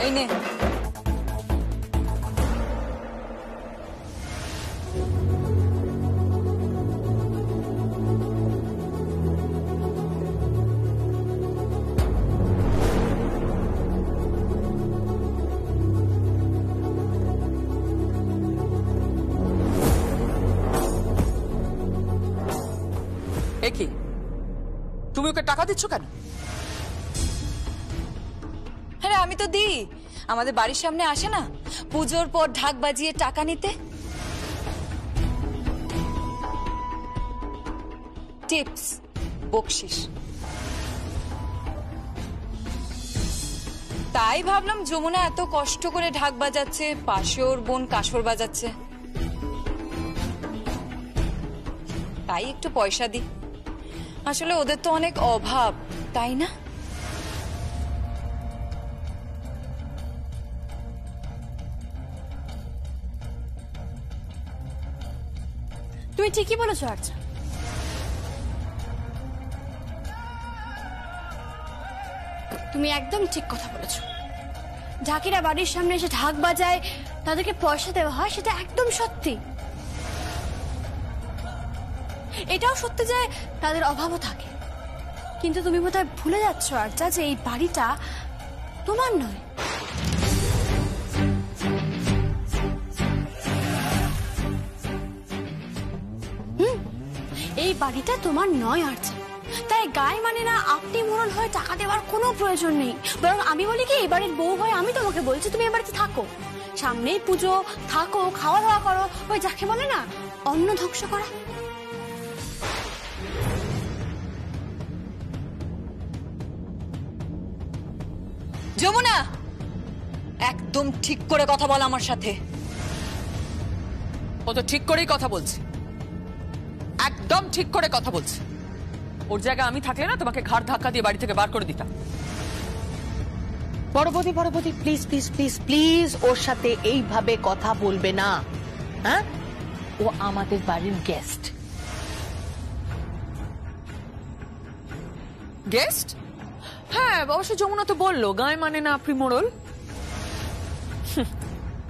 এই নে। কি তুমি ওকে টাকা দিচ্ছ কেন? হ্যাঁ আমি তো দিই, আমাদের বাড়ির সামনে আসে না পুজোর পর ঢাক বাজিয়ে টাকা নিতে। টিপস, বকশিস। তাই ভাবলাম যমুনা এত কষ্ট করে ঢাক বাজাচ্ছে, পাশে ওর বোন কাসর বাজাচ্ছে, তাই একটু পয়সা দিই। আসলে ওদের তো অনেক অভাব, তাই না? তুমি ঠিকই বলেছো আর্চা। তুমি একদম ঠিক কথা বলেছো। ঢাকিরা বাড়ির সামনে এসে ঢাক বাজায়, তাদেরকে পয়সা দেওয়া হয়, সেটা একদম সত্যি। এটাও সত্যি যে তাদের অভাবও থাকে, কিন্তু তুমি বোধহয় ভুলে যাচ্ছ আর্চা যে এই বাড়িটা তোমার নয়। এই বাড়িটা তোমার নয় আর্চা, তাই গায়ে মানে না আপনি মোড়ল হয়ে টাকা দেওয়ার কোনো প্রয়োজন নেই। বরং আমি বলি কি, এই বাড়ির বউ হয়ে আমি তোমাকে বলছি তুমি এ বাড়িতে থাকো, সামনেই পুজো, থাকো, খাওয়া দাওয়া করো, ওই যাকে বলে না অন্ন ধ্বংস করা। যমুনা, একদম ঠিক করে কথা বল আমার সাথে। ও তো ঠিক করেই কথা বলছে, একদম ঠিক করে কথা বলছে। ওর জায়গায় আমি থাকলে না তোমাকে ঘাড় ধাক্কা দিয়ে বাড়ি থেকে বার করে দিতাম। বড় বৌদি প্লিজ প্লিজ প্লিজ প্লিজ ওর সাথে এইভাবে কথা বলবে না। হ্যাঁ, ও আমাদের বাড়ির গেস্ট। গেস্ট? হ্যাঁ অবশ্য যমুনা তো বললো গায়ে মানে না আপনি মোড়ল।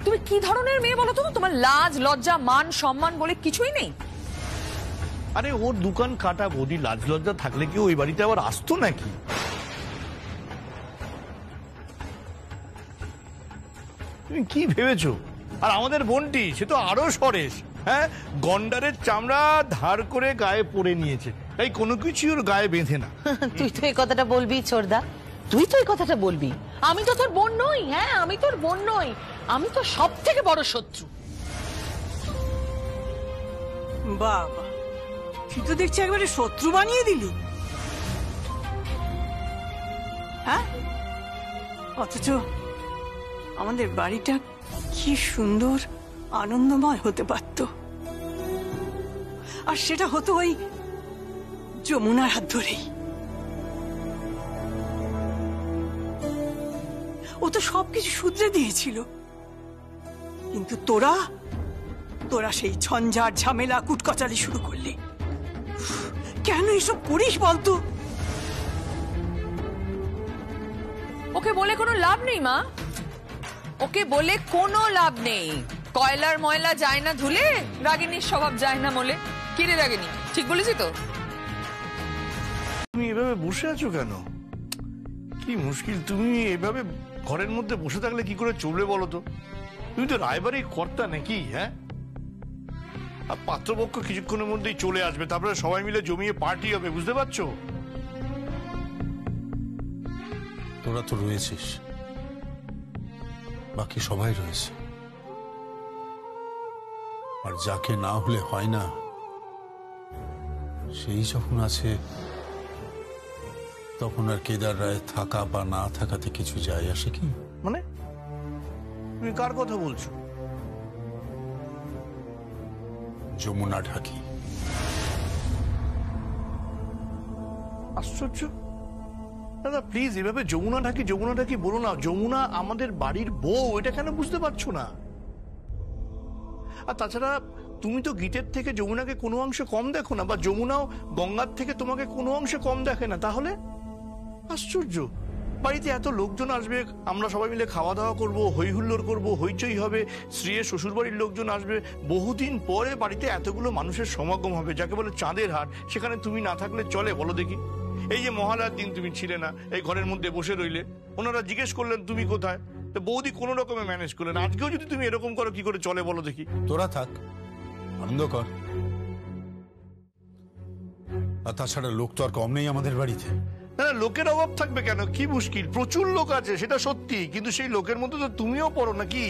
তুমি কি ধরনের মেয়ে বলো তো? তোমার লাজ লজ্জা মান সম্মান বলে কিছুই নেই। আরে ওর দোকান কাটা বৌদি, লাজ লজ্জা থাকলে কি ওই বাড়িতে আবার আসতো নাকি? তুমি কি ভেবেছো? আর আমাদের বোনটি সে তো আরো সরেস। হ্যাঁ, গন্ডারের চামড়া ধার করে গায়ে পরে নিয়েছে, তাই কোনো কিছু ওর গায়ে বেঁধে না। তুই তো এই কথাটা বলবি ছোড়দা, তুই তো এই কথাটা বলবি। আমি তো তোর বোন নই। হ্যাঁ, আমি তোর বোন নই, আমি তো সব থেকে বড় শত্রু। বাবা, তুই তো দেখছি একবারে শত্রু বানিয়ে দিলি। হ্যাঁ, অথচ আমাদের বাড়িটা কি সুন্দর আনন্দময় হতে পারত, আর সেটা হতো ওই যমুনার হাত ধরেই। ও তো সবকিছু শুধরে দিয়েছিল, কিন্তু তোরা তোরা সেই ঝঞ্ঝাট ঝামেলা কুটকচালি শুরু করলি। কেন এসব করিস বলতো? ওকে বলে কোনো লাভ নেই মা, ওকে বলে কোনো লাভ নেই। কয়লার ময়লা যায় না ধুলে, রাগিনীর স্বভাব যায় না মলে। কি রে রাগিনী, ঠিক বলেছি তো? তুমি এভাবে বসে আছো কেন? কি মুশকিল, তুমি এভাবে ঘরের মধ্যে বসে থাকলে কি করে চলবে বলো তো? তুমি তো রায়বাড়ির কর্তা নাকি? হ্যাঁ, আর পাত্রপক্ষ কিছুক্ষণের মধ্যেই চলে আসবে, তারপরে সবাই মিলে জমিয়ে পার্টি হবে, বুঝতে পারছো? তোরা তো রয়েছিস, বাকি সবাই রয়েছে, আর যাকে না হলে হয় না সেই যখন আছে, তখন আর কেদার রায় থাকা বা না থাকাতে কিছু যায় আসে কি? মানে তুমি কার কথা বলছো? যমুনা ঢাকি। আশ্চর্য দাদা, প্লিজ এভাবে যমুনা ঢাকি বলো না। যমুনা আমাদের বাড়ির বউ, এটা কেন বুঝতে পারছো না? আর তাছাড়া তুমি তো গীতের থেকে যমুনাকে কোনো অংশে কম দেখো না, বা যমুনাও গঙ্গার থেকে তোমাকে কোনো অংশে কম দেখে না। তাহলে আশ্চর্য, বাড়িতে এত লোকজন আসবে, আমরা সবাই মিলে খাওয়া দাওয়া করবো, হই হুল্লোড় করবো, হইচই হবে, স্ত্রীর শ্বশুর বাড়ির লোকজন আসবে, বহুদিন পরে বাড়িতে এতগুলো মানুষের সমাগম হবে, যাকে বলে চাঁদের হাট। সেখানে তুমি না থাকলে চলে বলো দেখি? এই যে মহালয়ার দিন তুমি ছিলে না, এই ঘরের মধ্যে বসে রইলে, ওনারা জিজ্ঞেস করলেন তুমি কোথায়, তো বৌদি কোনো রকমে ম্যানেজ করলেন। আজকেও যদি তুমি এরকম করো, কি করে চলে বলো দেখি? তোরা থাক, আনন্দ কর। আর তাছাড়া লোক তো আর কম নেই আমাদের বাড়িতে। না, লোকের অভাব থাকবে কেন? কি মুশকিল, প্রচুর লোক আছে, সেটা সত্যি, কিন্তু সেই লোকের মধ্যে তো তুমিও পড়ো নাকি?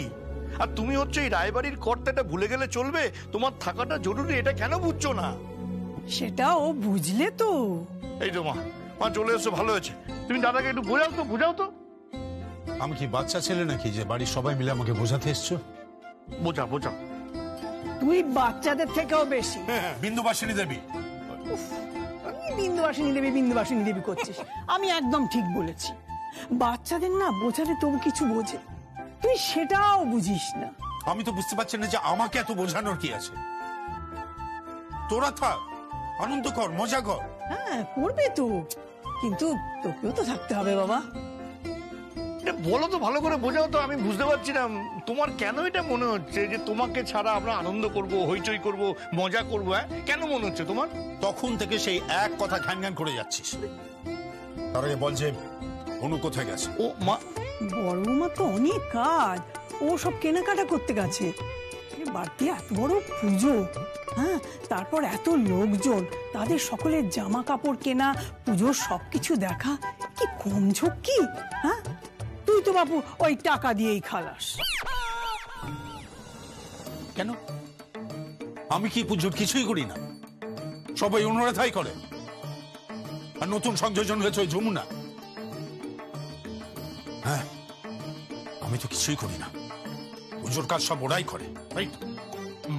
আর তুমি হচ্ছে এই রায়বাড়ির কর্তাটা, ভুলে গেলে চলবে? তোমার থাকাটা জরুরি, এটা কেন বুঝছো না? সেটা ও বুঝলে তো। এই তো মা, মা চলে এসছো, ভালো হয়েছে। তুমি দাদাকে একটু বোঝাও তো, বুঝাও তো। আমি কি বাচ্চা ছেলে নাকি যে বাড়ির সবাই মিলে আমাকে বোঝাতে এসছো? বোঝা বোঝা। তুই বাচ্চাদের থেকেও বেশি। বিন্দুবাসিনী দেবী, বিন্দুবাসিনী দেবী করছিস। আমি একদম ঠিক বলেছি, বাচ্চাদের না বোঝালে তবু কিছু বোঝে, তুই সেটাও বুঝিস না। আমি তো বুঝতে পারছি না যে আমাকে এত বোঝানোর কি আছে। তোরা থাক, আনন্দ কর, মজা কর। হ্যাঁ করবে তো, কিন্তু তোকেও তো থাকতে হবে বাবা। বলো তো, ভালো করে বোঝাও তো। আমি বুঝতে পারছি না তোমার কেন এটা মনে হচ্ছে যে তোমাকে ছাড়া আমরা আনন্দ করব, হইচই করব, মজা করব। হ্যাঁ, কেন মনে হচ্ছে তোমার? তখন থেকে সেই এক কথা ঘ্যান ঘ্যান করে যাচ্ছিস। তার আগে বল যে অনু কোথায় গেছে? ও মা, বড় বৌমা তো অনেক কাজ, ও সব কেনাকাটা করতে গেছে। বাড়তি এত বড় পুজো, হ্যাঁ, তারপর এত লোকজন, তাদের সকলের জামা কাপড় কেনা, পুজোর সবকিছু দেখা, কি কম ঝক্কি? হ্যাঁ, তুই তো বাপু ওই টাকা দিয়েই খালাস। কেন? আমি কি পুজোর কিছুই করি না? সবাই অনুরাধাই করে। আর নতুন সংযোজন হয়েছে ওই যমুনা। হ্যাঁ, আমি তো কিছুই করি না, পুজোর কাজ সব ওরাই করে। এই তো,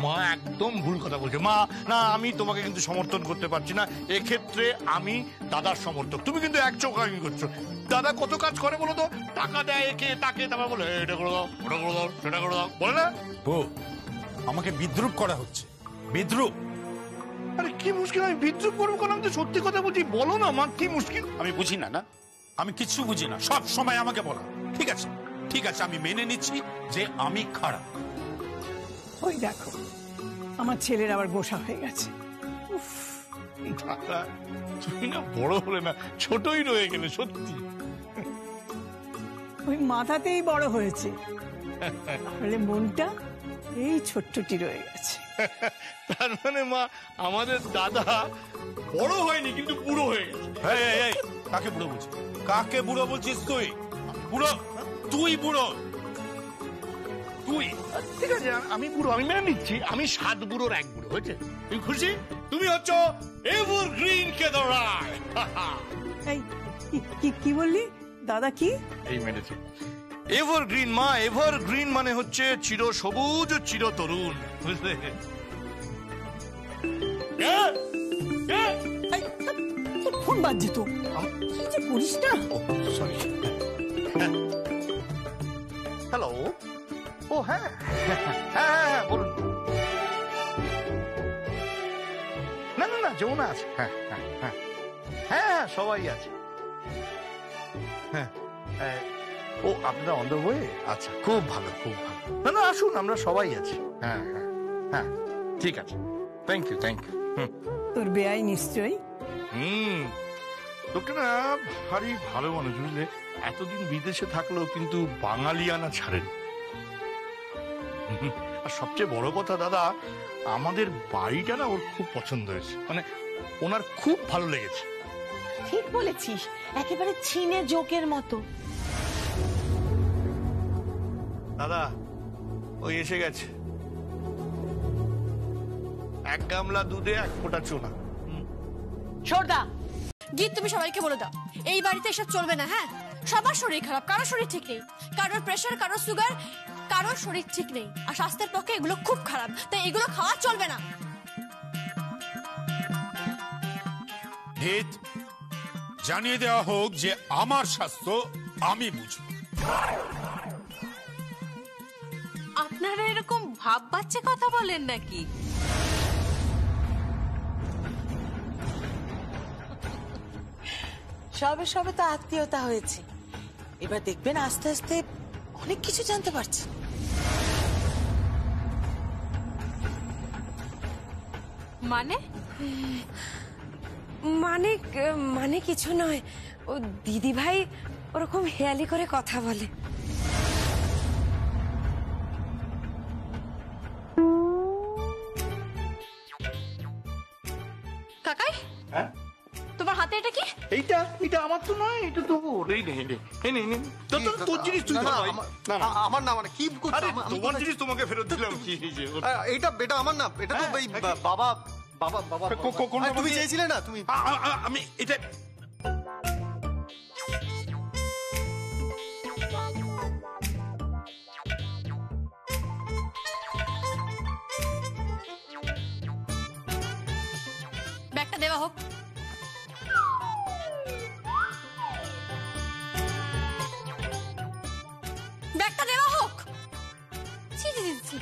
মা একদম ভুল কথা বলছে। মা, না, আমি তোমাকে কিন্তু সমর্থন করতে পারছি না এক্ষেত্রে। আমি দাদার সমর্থক, তুমি কিন্তু এক চৌকামি করছো। দাদা কত কাজ করে বলো তো? টাকা দেয় একে তাকে, তারপর বলে এটা করে দাও, ওটা করে দাও, সেটা করে দাও, বলে না? ও, আমাকে বিদ্রুপ করা হচ্ছে, বিদ্রুপ। আরে কি মুশকিল, আমি বিদ্রুপ করবো কেন? আমি তো সত্যি কথা বলছি, বলো না মা, কি মুশকিল? আমি বুঝি না, না আমি কিচ্ছু বুঝি না, সব সময় আমাকে বলা। ঠিক আছে, ঠিক আছে, আমি মেনে নিচ্ছি যে আমি খারাপ। ওই দেখো, আমার ছেলের আবার গোসা হয়ে গেছে। দাদা, তুমি না বড় হলে না, ছোটই রয়ে গেলে সত্যি। ওই মাথাতেই বড় হয়েছে, তাহলে মনটা এই ছোট্টটি রয়ে গেছে। তার মানে মা, আমাদের দাদা বড় হয়নি কিন্তু বুড়ো হয়ে গেছে। এই, এই, এই, কাকে বুড়ো বলছিস? কাকে বুড়ো বলছিস তুই? বুড়ো তুই, বুড়ো তুই। ঠিক আছে, আমি বুড়ো, আমি মেনে নিচ্ছি। আমি 7 বুড়োর 1 বুড়ো, হয়েছে? তুমি খুশি? তুমি হচ্ছে এভারগ্রিন কেদার রায়। এই কি বললি দাদা? কি এই মেনেছি, এভারগ্রিন মা। এভারগ্রিন মানে হচ্ছে চির সবুজ, চির তরুণ, বুঝলে? ফোন বাজছে তো, করিস না। সরি। হ্যালো। ও হ্যাঁ হ্যাঁ, বলুন। না না না, যমুনা আছে। হ্যাঁ হ্যাঁ হ্যাঁ হ্যাঁ, সবাই আছে। হ্যাঁ, ও আপনারা অন দ্য ওয়ে? আচ্ছা, খুব ভালো, খুব ভালো। না না, আসুন, আমরা সবাই আছি। হ্যাঁ হ্যাঁ হ্যাঁ, ঠিক আছে, থ্যাংক ইউ, থ্যাংক ইউ। তোর বেয়াই নিশ্চয়ই। লোকটা না ভারী ভালো মানুষ, বুঝলে? এতদিন বিদেশে থাকলেও কিন্তু বাঙালিয়ানা ছাড়েন। আর সবচেয়ে বড় কথা দাদা, আমাদের বাড়িটা না ওর খুব পছন্দ হয়েছে, মানে ওনার খুব ভালো লেগেছে। ঠিক বলেছিস, একেবারে চীনে জোকের মতো। দাদা, ওই এসে গেছে। 1 গামলা দুধে 1 ফোঁটা চুনা। ছোড়দা, গীত তুমি সবাইকে বলে দাও, এই বাড়িতে এসব চলবে না। হ্যাঁ, সবার শরীর খারাপ, কারোর শরীর ঠিক নেই, কারোর প্রেশার, কারোর সুগার, কারোর শরীর ঠিক নেই। আর স্বাস্থ্যের পক্ষে এগুলো খুব খারাপ, তাই এগুলো খাওয়া চলবে না। হিত, জানিয়ে দেওয়া হোক যে আমার স্বাস্থ্য আমি বুঝব। আপনারা এরকম ভাব বাচ্চা কথা বলেন নাকি? সবে সবে তো আত্মীয়তা হয়েছে, এবার দেখবেন আস্তে আস্তে অনেক কিছু জানতে পারছেন। মানে মানে মানে কিছু নয়, ও দিদি ভাই ওরকম হেয়ালি করে কথা বলে। কাকাই, তোমার হাতে এটা কি? এইটা এটা আমার তো নয়, এটা তো ওর। এই নে এই নে তোর জিনিস তুই ধর ভাই। না না আমার না, মানে কি করছো? আরে তোমার জিনিস তোমাকে ফেরত দিলাম। কি এটা বেটা আমার না, এটা তো এই বাবা বাবা বাবা। আরে তুমি চেয়েছিলে না, তুমি আমি এটা ব্যাগটা দেওয়া হোক। ব্যাগটা দেওয়া হোক। ছি ছি ছি ছি।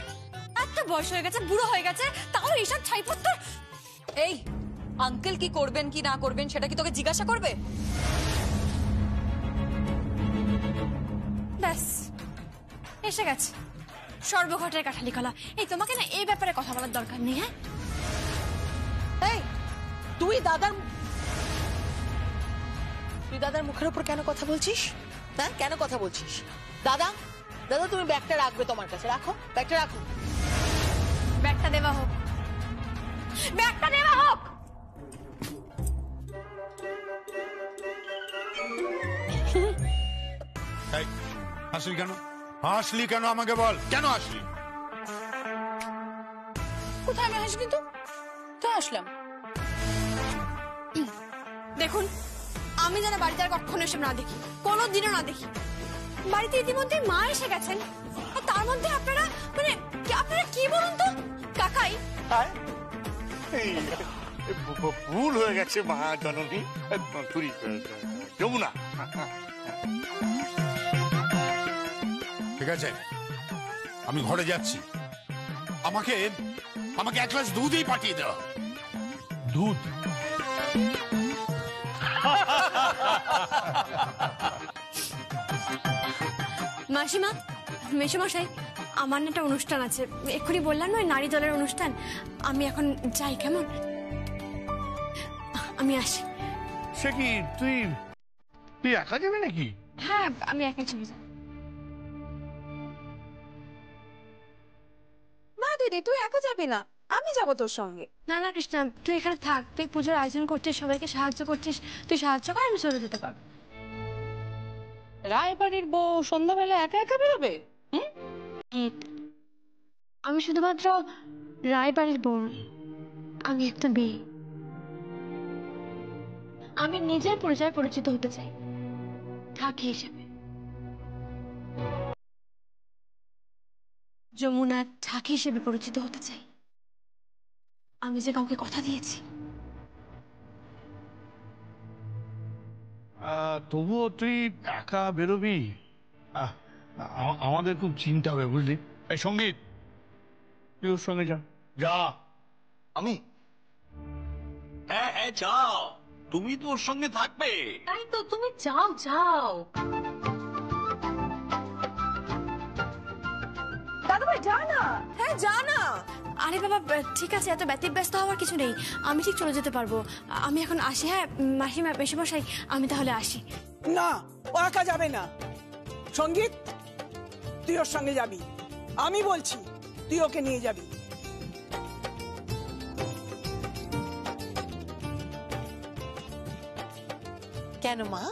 এত বয়স হয়ে গেছে, বুড়ো হয়ে গেছে, তাও এইসব ছাইপত্র। এই আঙ্কেল কি করবেন কি না করবেন সেটা কি তোকে জিজ্ঞাসা করবে? ব্যাস এসে গেছে সর্বঘটের কাঠালি কলা। এই তোমাকে না এই ব্যাপারে কথা বলার দরকার নেই। হ্যাঁ, এই তুই দাদার মুখের উপর কেন কথা বলছিস? হ্যাঁ, কেন কথা বলছিস? দাদা দাদা তুমি ব্যাগটা রাখবে তোমার কাছে, রাখো ব্যাগটা, রাখো। ব্যাগটা দেওয়া হোক। ব্যাগটা দেওয়া হোক। হাসলি কেন? হাসলি কেন আমাকে বল, কেন হাসলি? কোথায় আমি হাসি? কিন্তু তো আসলাম। দেখুন, আমি যেন বাড়িতে আর কখনো এসে না দেখি, কোনোদিনও না দেখি। বাড়িতে ইতিমধ্যে মা এসে গেছেন, আর তার মধ্যে আপনারা মানে আপনারা কি বলুন তো? কাকাই, ভুল হয়ে গেছে মা জননী। যমুনা, ঠিক আছে, আমি ঘরে যাচ্ছি। আমাকে আমাকে এক গ্লাস দুধই পাঠিয়ে দেওয়া। দুধ? মাসিমা, মেসোমশাই, আমার না একটা অনুষ্ঠান আছে, এক্ষুনি বললাম নয়, নারী দলের অনুষ্ঠান। আমি এখন যাই, কেমন? আমি আসি। সে কি তুই তুই একা যাবি নাকি? হ্যাঁ, আমি একা চলে যাই। না দিদি, তুই একা যাবি না, আমি যাবো তোর সঙ্গে। না না কৃষ্ণা, তুই এখানে থাক। তুই পুজোর আয়োজন করছিস, সবাইকে সাহায্য করছিস, তুই সাহায্য কর, আমি চলে যেতে পারবো। রায়বাড়ির বউ সন্ধ্যাবেলা একা একা বেরোবে? আমি শুধুমাত্র রায়বাড়ির বউ, আমি একটা মেয়ে। আমি নিজের পরিচয়ে পরিচিত হতে চাই, ঠাকি হিসেবে। যমুনার ঠাকি হিসেবে পরিচিত হতে চাই। আমি যে কাউকে কথা দিয়েছি। তবুও তুই একা বেরোবি? আমাদের খুব চিন্তা হবে, বুঝলি? এই সঙ্গীত, তুই ওর সঙ্গে যা। যা। আমি হ্যাঁ হ্যাঁ যাও, তুমি তো ওর সঙ্গে থাকবে। তাই তো, তুমি যাও যাও। দাদা ভাই যা না। হ্যাঁ যা না। আরে বাবা, ঠিক আছে, এত ব্যতিব্যস্ত হওয়ার কিছু নেই, আমি ঠিক চলে যেতে পারবো। আমি এখন আসি। হ্যাঁ মাসিমা, মেসোমশাই, আমি তাহলে আসি। না, ও একা যাবে না। সঙ্গীত, তুই ওর সঙ্গে যাবি। আমি বলছি, তুই ওকে নিয়ে যাবি। কেন মা,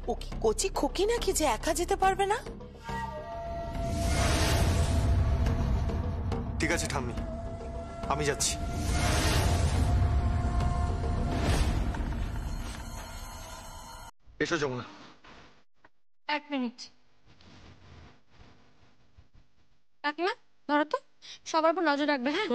ও কি কচি খুকি নাকি যে একা যেতে পারবে না? ঠিক আছে ঠাম্মি, আমি যাচ্ছি। এসো যমুনা। এক মিনিট কাকিমা, ধরো তো, সবার উপর নজর রাখবে। হ্যাঁ,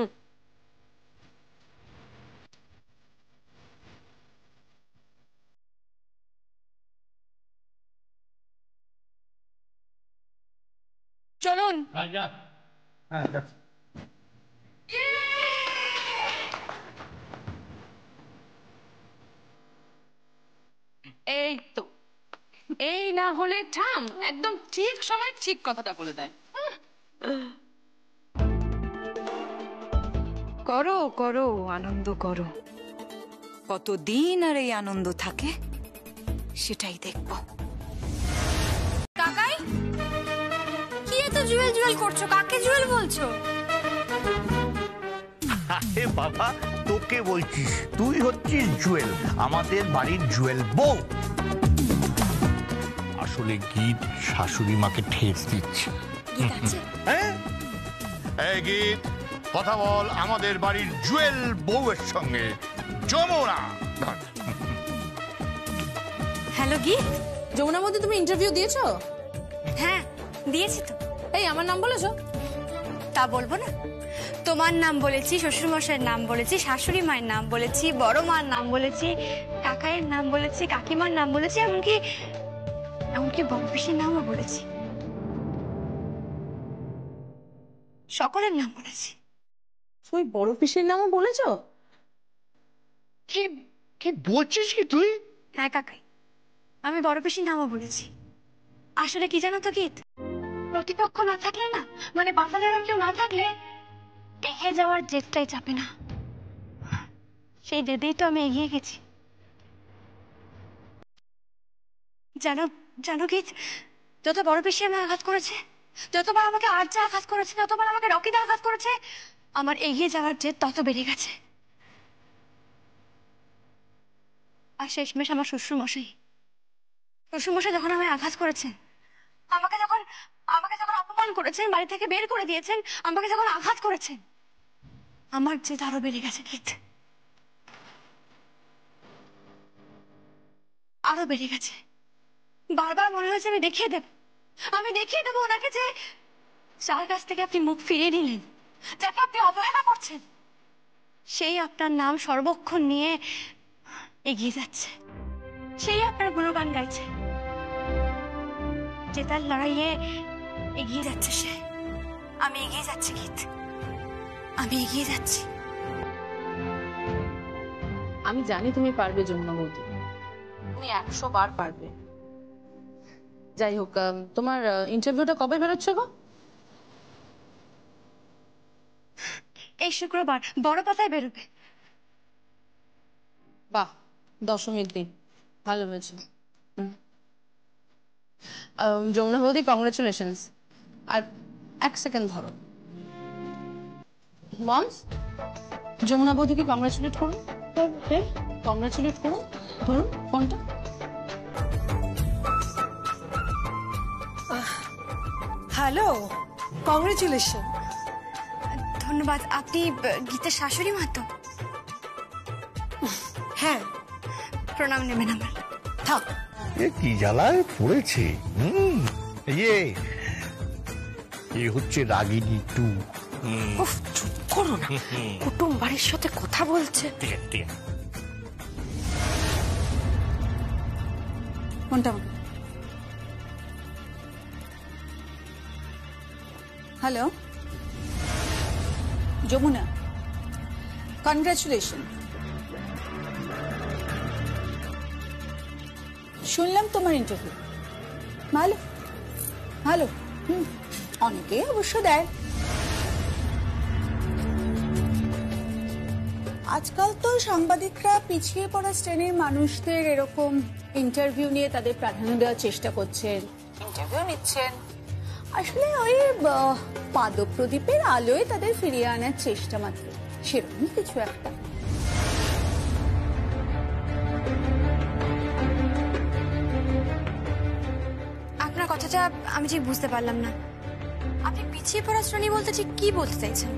চলুন। হ্যাঁ, এই তো, এই না হলে ঠাম একদম ঠিক সময় ঠিক কথাটা বলে দেয়। করো করো, আনন্দ করো। কতদিন আর এই আনন্দ থাকে সেটাই দেখবো। কাকাই, কি এত জুয়েল জুয়েল করছো? কাকে জুয়েল বলছো? আরে বাবা, তোকে বলছিস, তুই হচ্ছিস জুয়েল, আমাদের বাড়ির জুয়েল বউ। আসলে গীত শাশুড়ি মাকে ঠেস দিচ্ছে। হ্যাঁ, এই গীত, কথা বল আমাদের বাড়ির জুয়েল বউয়ের সঙ্গে। যমুনা। হ্যালো গীত। যমুনার মধ্যে তুমি ইন্টারভিউ দিয়েছো? হ্যাঁ দিয়েছি তো। এই আমার নাম বলেছো? তা বলবো না? তোমার নাম বলেছি, শ্বশুরমশাইয়ের নাম বলেছি, শাশুড়ি মায়ের নাম বলেছি, বড় মার নাম বলেছি, কাকাইয়ের নাম বলেছি, কাকিমার নাম বলেছি, এমনকি বড় পিসির নামও বলেছি। সকলের নাম বলেছি। তুমি বড় পিসির নামও বলেছো? কি কি বলছিস কি তুই? হ্যাঁ কাকাই, আমি বড় পিসির নামও বলেছি। আসলে কি জানো তো গীত, প্রতিপক্ষ না থাকলে না, মানে বাঁচানোর কেউ না থাকলে এগিয়ে যাওয়ার জেদটাই চাপে না। সেই জেদেই তো আমি এগিয়ে গেছি। জানো জানো গীত, যত বড় পিসি আমাকে আঘাত করেছে, যতবার আমাকে আর্যা আঘাত করেছে, যতবার আমাকে রকিদা আঘাত করেছে, আমার এগিয়ে যাওয়ার জেদ তত বেড়ে গেছে। আর শেষমেশ আমার শ্বশুরমশাই যখন আমায় আঘাত করেছেন, আমাকে যখন অপমান করেছেন, বাড়ি থেকে বের করে দিয়েছেন, আমাকে যখন আঘাত করেছেন, আমার জেদ আরো বেড়ে গেছে গীত, আরো বেড়ে গেছে। বারবার মনে হয়েছে আমি দেখিয়ে দেবো ওনাকে যে যার কাছ থেকে আপনি মুখ ফিরিয়ে নিলেন, যাকে আপনি অবহেলা করছেন, সেই আপনার নাম সর্বক্ষণ নিয়ে এগিয়ে যাচ্ছে, সেই আপনার গুণগান গাইছে, যে তার লড়াইয়ে এগিয়ে যাচ্ছে সে। আমি এগিয়ে যাচ্ছি গীত, আমি এগিয়ে যাচ্ছি। আমি জানি তুমি পারবে যমুনা বৌদি, তুমি 100 বার পারবে। যাই হোক, তোমার ইন্টারভিউটা কবে বেরোচ্ছে গো? এই শুক্রবার বড় পাতায় বেরোবে। বাহ, দশমীর দিন, ভালো হয়েছে। যমুনা বৌদি কংগ্রেচুলেশনস। আর 1 সেকেন্ড ধরো, মমস যমুনা বৌদিকে কংগ্রেচুলেট করুন, কংগ্রেচুলেট করুন। ধরুন ফোনটা। Hello, congratulation. ধন্যবাদ। আপনি গীতের শাশুড়ি মা তো? হ্যাঁ, প্রণাম নেবেন আমার। থাক। এ কি জ্বালায় পড়েছে। এ হচ্ছে রাগিনী 2। উফ, চুপ করো না, কুটুম বাড়ির সাথে কথা বলছে। কোনটা? Hello Jamuna, congratulation. শুনলাম তোমার ইন্টারভিউ ভালো ভালো। অনেকে অবশ্য দেয়। আজকাল তো সাংবাদিকরা পিছিয়ে পড়া শ্রেণীর মানুষদের এরকম ইন্টারভিউ নিয়ে তাদের প্রাধান্য দেওয়ার চেষ্টা করছেন, ইন্টারভিউ নিচ্ছেন। আসলে ওই পাদপ্রদীপের আলোয় তাদের ফিরিয়ে আনার চেষ্টা মাত্র, সেরকমই কিছু একটা। আপনার কথাটা আমি ঠিক বুঝতে পারলাম না। আপনি পিছিয়ে পড়া শ্রেণী বলতে ঠিক কি বলতে চাইছেন?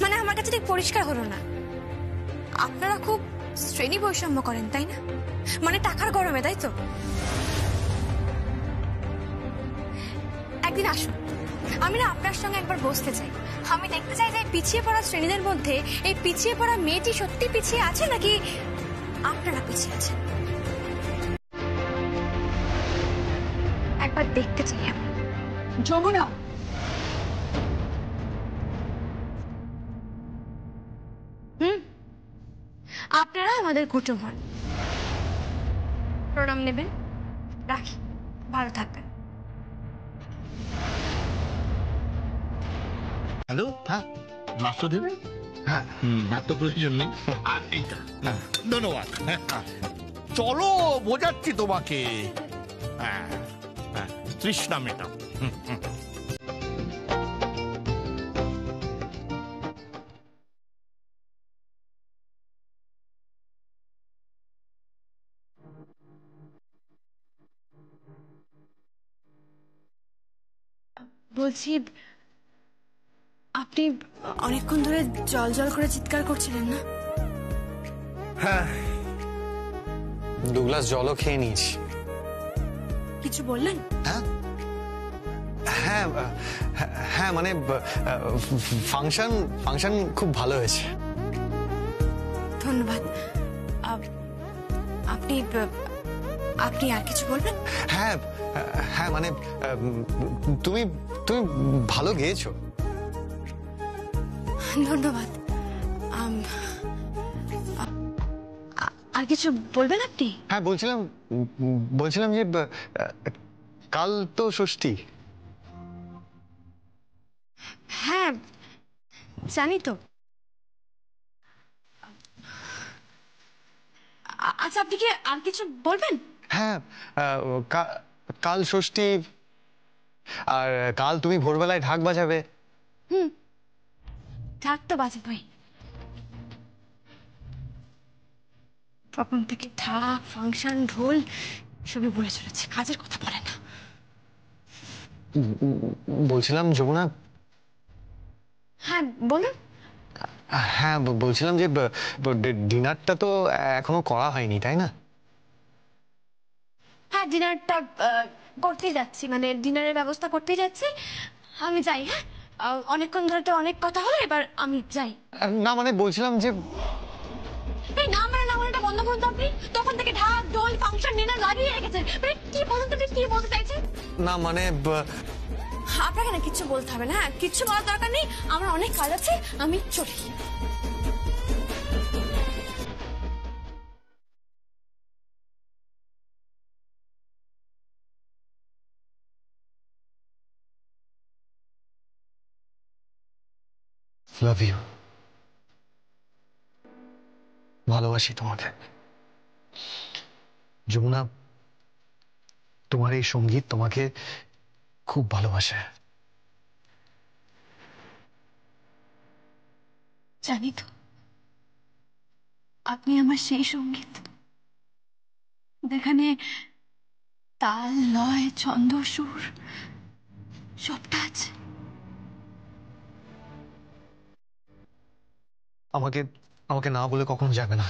মানে আমার কাছে ঠিক পরিষ্কার হলো না। আপনারা খুব শ্রেণী বৈষম্য করেন তাই না? মানে টাকার গরমে, তাই তো? একদিন আসুন, আমি না আপনার সঙ্গে একবার বসতে চাই। আমি দেখতে চাই যে পিছিয়ে পড়া শ্রেণীদের মধ্যে এই পিছিয়ে পড়া মেয়েটি সত্যি পিছিয়ে আছে নাকি আপনারা পিছিয়ে আছেন। একবার দেখতে চাই আমি। যমুনা, আপনারা আমাদের কুটুম হন, প্রণাম নেবেন। রাখি, ভালো থাকবেন। হ্যালো, হ্যাঁ মাস্টারদেব, হ্যাঁ ভাত তো প্রয়োজন নেই। আর এইটা ধন্যবাদ। চলো বোঝাচ্ছি তোমাকে। হ্যাঁ হ্যাঁ, তৃষ্ণা মেটাও। বলছি, আপনি অনেকক্ষণ ধরে জল জল করে চিৎকার করছিলেন না? হ্যাঁ, 2 গ্লাস জলও খেয়ে নিয়েছি। কিছু বললেন? হ্যাঁ হ্যাঁ হ্যাঁ, মানে ফাংশন খুব ভালো হয়েছে। ধন্যবাদ। আপনি আপনি আর কিছু বলবেন? হ্যাঁ হ্যাঁ, মানে তুমি ভালো গেয়েছো। ধন্যবাদ। আর কিছু বলবেন আপনি? হ্যাঁ, বলছিলাম যে কাল তো ষষ্ঠী। হ্যাঁ জানি তো। আচ্ছা, আপনি কি আর কিছু বলবেন? হ্যাঁ, কাল ষষ্ঠী, আর কাল তুমি ভোরবেলায় ঢাক বাজাবে। ঢাক তো বাজাবই। তখন থেকে ঢাক, ফাংশন, ঢোল সবই বলে চলেছে, কাজের কথা বলে না। বলছিলাম যমুনা। হ্যাঁ বলুন। হ্যাঁ, বলছিলাম যে ডিনারটা তো এখনো করা হয়নি, তাই না? হ্যাঁ, ডিনারটা করতেই যাচ্ছি, মানে ডিনারের ব্যবস্থা করতেই যাচ্ছি। আমি যাই। হ্যাঁ, অনেকক্ষণ ধরে তো অনেক কথা হলো, এবার আমি যাই। না মানে বলছিলাম যে এই না মানে বন্ধ করুন তো আপনি। তখন থেকে ঢাক, ঢোল, ফাংশন, ডিনার লাগিয়ে রেখেছেন। মানে কি বলুন তো, কি বলতে চাইছেন? না মানে আপনাকে না কিচ্ছু বলতে হবে না। হ্যাঁ, কিচ্ছু বলার দরকার নেই, আমার অনেক কাজ আছে, আমি চলি। Love you. ভালোবাসি তোমাকে যমুনা। তোমার এই সঙ্গীত তোমাকে খুব ভালোবাসে। জানি তো, আপনি আমার সেই সঙ্গীত যেখানে তাল, লয়, ছন্দ, সুর সবটা আছে। আমাকে না বলে কখনো যাবে না।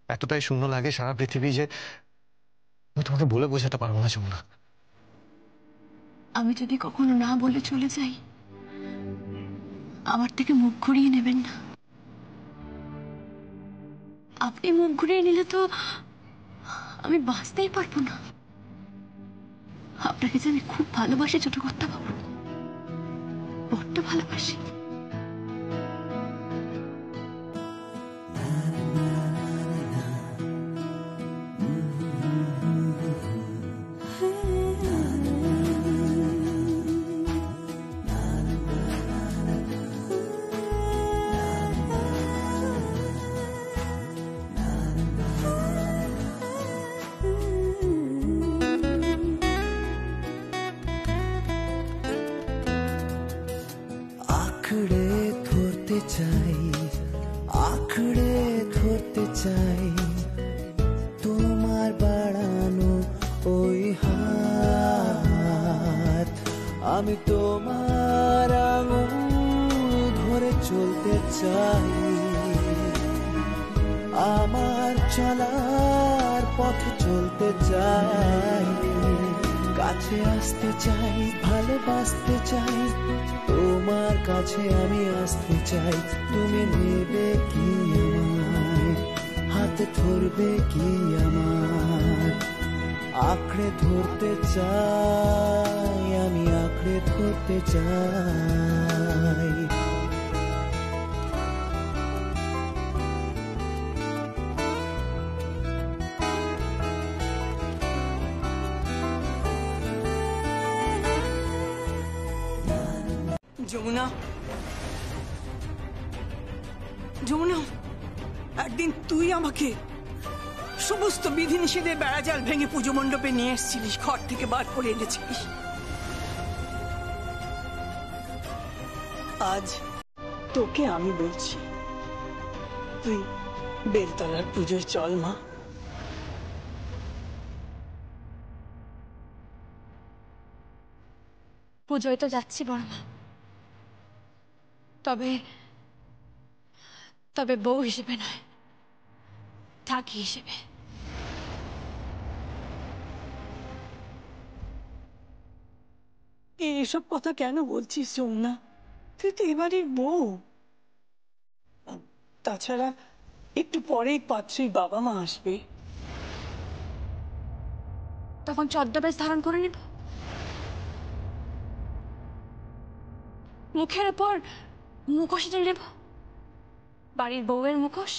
এতটাই শূন্য লাগে সারা পৃথিবী যে আমি তোমাকে বলে বোঝাতে পারবো না যমুনা। আমি যদি কখনো না বলে চলে যাই, আমার থেকে মুখ ঘুরিয়ে নেবেন না। আপনি মুখ ঘুরিয়ে নিলে তো আমি বাঁচতেই পারবো না। আপনাকে যে আমি খুব ভালোবাসি ছোট কর্তা বাবু, বড্ড ভালোবাসি। আঁকড়ে ধরতে চাই তোমার বাড়ানো ওই হাত। আমি তোমার আঙুল ধরে চলতে চাই, আমার চলার পথে চলতে চাই। কাছে আসতে চাই, ভালোবাসতে চাই, তোমার কাছে আমি আসতে চাই। তুমি নেবে কি আমায়, হাতে ধরবে কি আমার? আঁকড়ে ধরতে চাই, আমি আঁকড়ে ধরতে চাই। যমুনা, যমুনা, একদিন তুই আমাকে সমস্ত বিধিনিষেধের বেড়াজাল ভেঙে পুজো মণ্ডপে নিয়ে এসেছিলিস, ঘর থেকে বার করে এনেছিলিস। আজ তোকে আমি বলছি, তুই বেলতলার পুজোয় চল মা। পুজোয় তো যাচ্ছি বড়মা, তবে তবে বউ হিসেবে নয়, ঠাকি হিসেবে। এসব কথা কেন বলছিস যমুনা? তুই তো এবারের বউ। তাছাড়া একটু পরেই পাত্রীর বাবা মা আসবে। তখন ছদ্মবেশ ধারণ করে নেব, মুখের ওপর মুখোশ টেনে নেব, বাড়ির বউয়ের মুখোশ।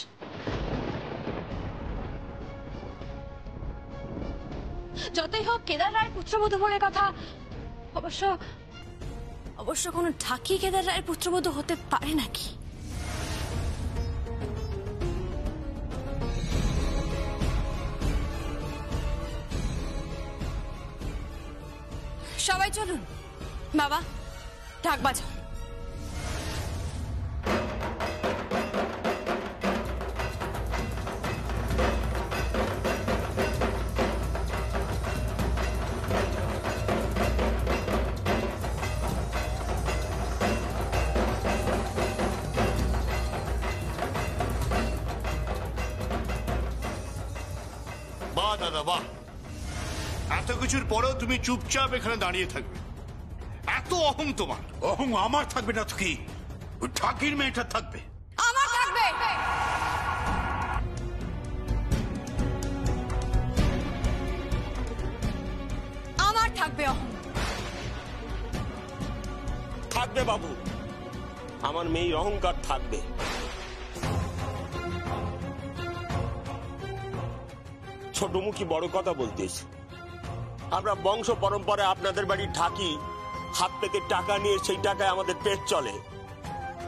যতই হোক কেদার রায়ের পুত্রবধূ বলে কথা। অবশ্য অবশ্য কোনো ঠাকি কেদার রায়ের পুত্রবধূ হতে পারে নাকি? সবাই চলুন, বাবা ঢাক বাজাও। বাহ দাদা বাহ, এত কিছুর পরেও তুমি চুপচাপ এখানে দাঁড়িয়ে থাকবে, এত অহং তোমার? অহং আমার থাকবে না তো কি, ওই ঠাকির মেয়েটা থাকবে। আমার থাকবে। আমার থাকবে অহং। থাকবে বাবু, আমার মেয়ের অহংকার থাকবে। ছোট মুখী বড় কথা বলতিস। আমরা বংশ পরম্পরায় আপনাদের বাড়ির ঠাকি হাত পেতে টাকা নিয়ে সেই টাকায় আমাদের পেট চলে।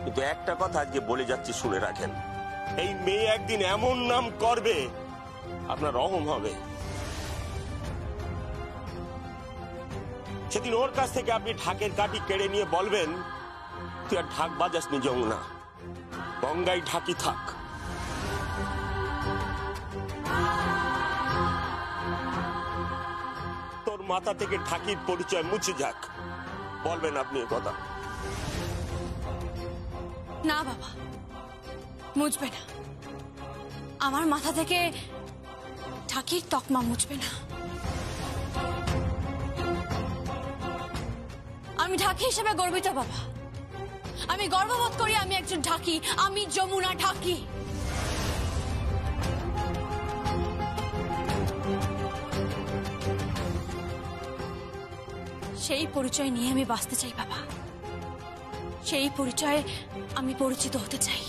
কিন্তু একটা কথা আজকে বলে যাচ্ছি, শুনে রাখেন, এই মেয়ে একদিন এমন নাম করবে আপনার রহম হবে। সেদিন ওর কাছ থেকে আপনি ঢাকের কাঠি কেড়ে নিয়ে বলবেন, তুই আর ঢাক বাজাস নি যমুনা, গঙ্গায় ঢাকি থাক। তোর মাথা থেকে ঢাকির পরিচয় মুছে যাক, বলবেন আপনি এ কথা? না বাবা, মুছবে না। আমার মাথা থেকে ঠাকির তকমা মুছবে না। আমি ঢাকি হিসেবে গর্বিত বাবা। আমি গর্ববোধ করি আমি একজন ঢাকি, আমি যমুনা ঢাকি। সেই পরিচয় নিয়ে আমি বাঁচতে চাই বাবা, সেই পরিচয়ে আমি পরিচিত হতে চাই।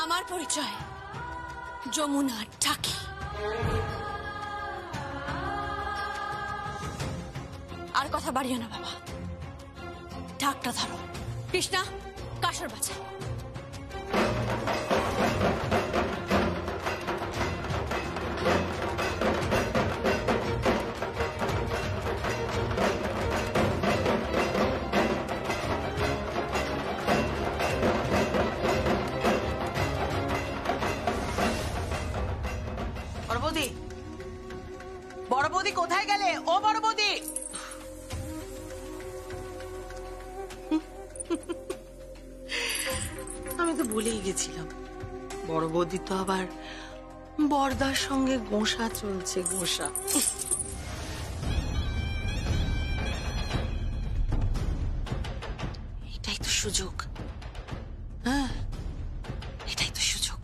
আমার পরিচয় যমুনা ঢাকি। আর কথা বাড়িও না বাবা, ঢাকটা ধরো। কৃষ্ণা, কাসর বাজা। বড় বৌদি কোথায় গেলে? ও বড় বৌদি, আমি তো ভুলেই গেছিলাম, বড় বৌদি তো আবার বরদার সঙ্গে গোসা চলছে, গোসা। এটাই তো সুযোগ, হ্যাঁ এটাই তো সুযোগ।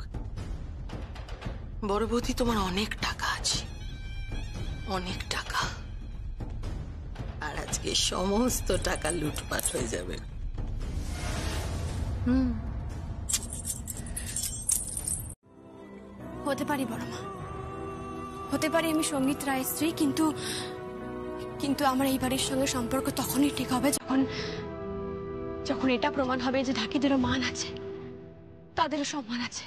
বড় বৌদি, তোমার অনেক টাকা আছে, অনেক টাকা, আর আজকে সমস্ত টাকা লুটপাট হয়ে যাবে। হতে পারি বড় মা, হতে পারি আমি সঙ্গীত রায়ের স্ত্রী, কিন্তু কিন্তু আমার এই বাড়ির সঙ্গে সম্পর্ক তখনই ঠিক হবে যখন যখন এটা প্রমাণ হবে যে ঢাকিদেরও মান আছে, তাদেরও সম্মান আছে।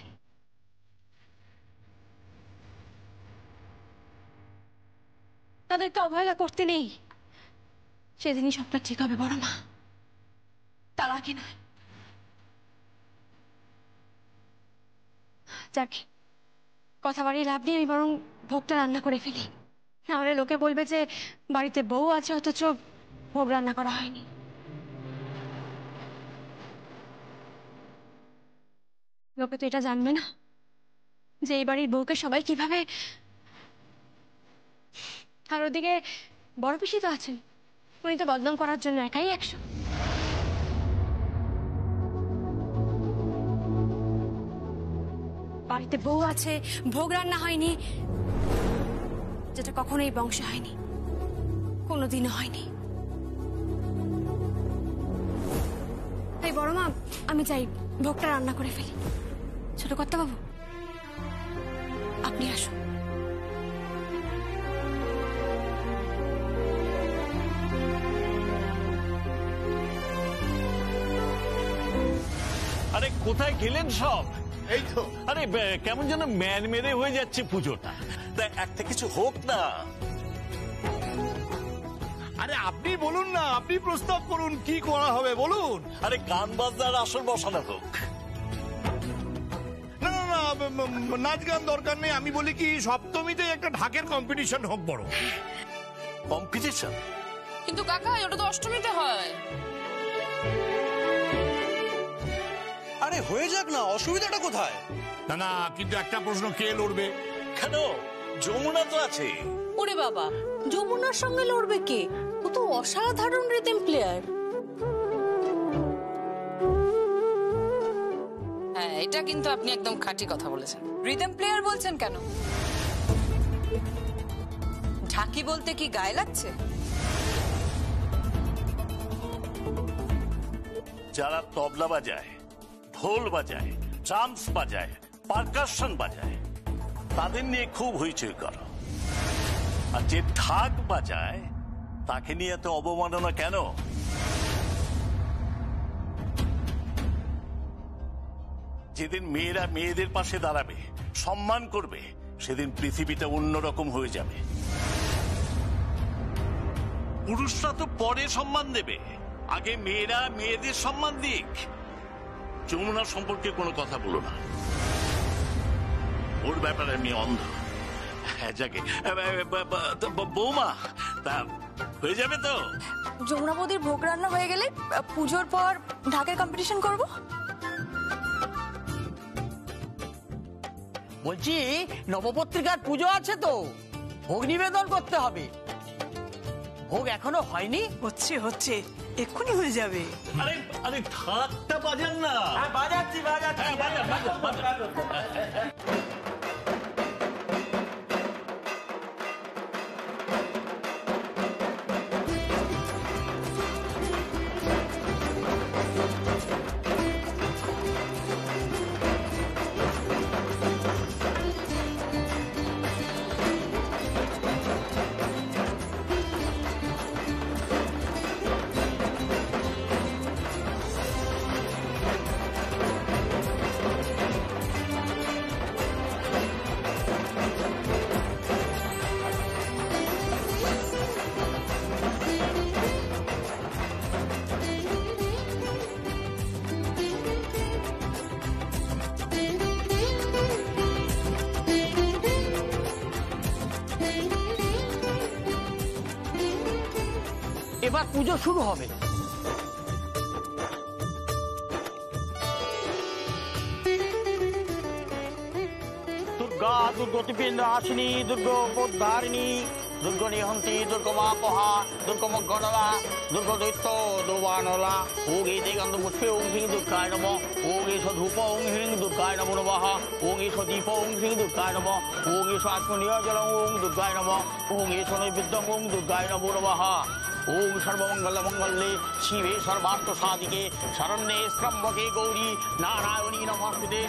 তাদেরকে অবহেলা করতে নেই, সেদিনই সবটা ঠিক হবে বড় মা, তার আগে নয়। যাক, কথা বাড়িয়ে লাভ নেই, আমি বরং ভোগটা রান্না করে ফেলি, নাহলে লোকে বলবে যে বাড়িতে বউ আছে অথচ ভোগ রান্না করা হয়নি। লোকে তো এটা জানবে না যে এই বাড়ির বউকে সবাই কিভাবে। আর ওদিকে বড় পিসি তো আছেন, উনি তো বদনাম করার জন্য একাই 100। বাড়িতে বউ আছে, ভোগ রান্না হয়নি, যেটা কখনোই বংশে হয়নি, কোনোদিনও হয়নি। তাই বড় মা, আমি চাই ভোগটা রান্না করে ফেলি। ছোট কর্তা বাবু, আপনি আসুন। আরে কোথায় গেলেন সব? এই তো। আরে কেমন যেন ম্যান মেরে হয়ে যাচ্ছে পুজোটা। একটা কিছু হোক না। আরে আপনি বলুন না, আপনি প্রস্তাব করুন, কি করা হবে বলুন। আরে গান বাজনার আসর বসানো হোক। না না না, নাচ গান দরকার নেই। আমি বলি কি, সপ্তমীতে একটা ঢাকের কম্পিটিশন হোক বড়। কম্পিটিশন? কিন্তু কাকা, ওটা তো অষ্টমীতে হয়। আরে হয়ে যাক না, অসুবিধাটা কোথায়? না না, কিন্তু একটা প্রশ্ন, কে লড়বে? কেন, যমুনা তো আছে। ওরে বাবা, যমুনার সঙ্গে লড়বে কে? ও তো অসাধারণ রিদম প্লেয়ার। হ্যাঁ, এটা কিন্তু আপনি একদম খাঁটি কথা বলেছেন। রিদম প্লেয়ার বলছেন কেন? ঢাকি বলতে কি গায়ে লাগছে? যারা তবলা বাজায়, ঢোল বাজায়, ড্রামস বাজায়, পারকাশন বাজায়, তাদের নিয়ে খুব হইচই করো। আর যে ঢাক বাজায় তাকে নিয়ে এত অবমাননা কেন? যেদিন মেয়েরা মেয়েদের পাশে দাঁড়াবে, সম্মান করবে, সেদিন পৃথিবীটা অন্যরকম হয়ে যাবে। পুরুষরা তো পরে সম্মান দেবে, আগে মেয়েরা মেয়েদের সম্মান দিক। যমুনা সম্পর্কে কোনো কথা বলো না, ওর ব্যাপারে আমি অন্ধ। যাকে বৌমা, তা হয়ে যাবে তো? যমুনা বৌদির ভোগ রান্না হয়ে গেলে পুজোর পর ঢাকের কম্পিটিশন করব। বলছি, নবপত্রিকার পুজো আছে তো, ভোগ নিবেদন করতে হবে। ভোগ এখনো হয়নি? হচ্ছে হচ্ছে, এক্ষুনি হয়ে যাবে। আরে আরে ঢাকটা বাজান না। বাজাচ্ছি বাজাচ্ছি। এবার পুজো শুরু হবে। দুর্গা দুর্গতিপিন্দ আসিনী দুর্গোদ্ধারিণী দুর্গনিহন্তি দুর্গমাপহা দুর্গমগণলা দুর্গদৈত্য দুর্বানলা ওং এতে গন্ধপুষ্পে ওং হিং দুর্গায় নম ওং এষ ধূপ ওং হিং দুর্গায় নমো নমঃ ওং এষ দীপ ওং হিং দুর্গায় নম ওং এষ আত্মনিয়োজলং ওং দুর্গায় নম ওং এষ নৈবেদ্যং ওং দুর্গায় নমো নমঃ ওং সর্বমঙ্গল মঙ্গলে শিবে সর্বার্থ সাধিকে শরণ্যে ত্র্যম্বকে গৌরী নারায়ণী নমস্তুতে।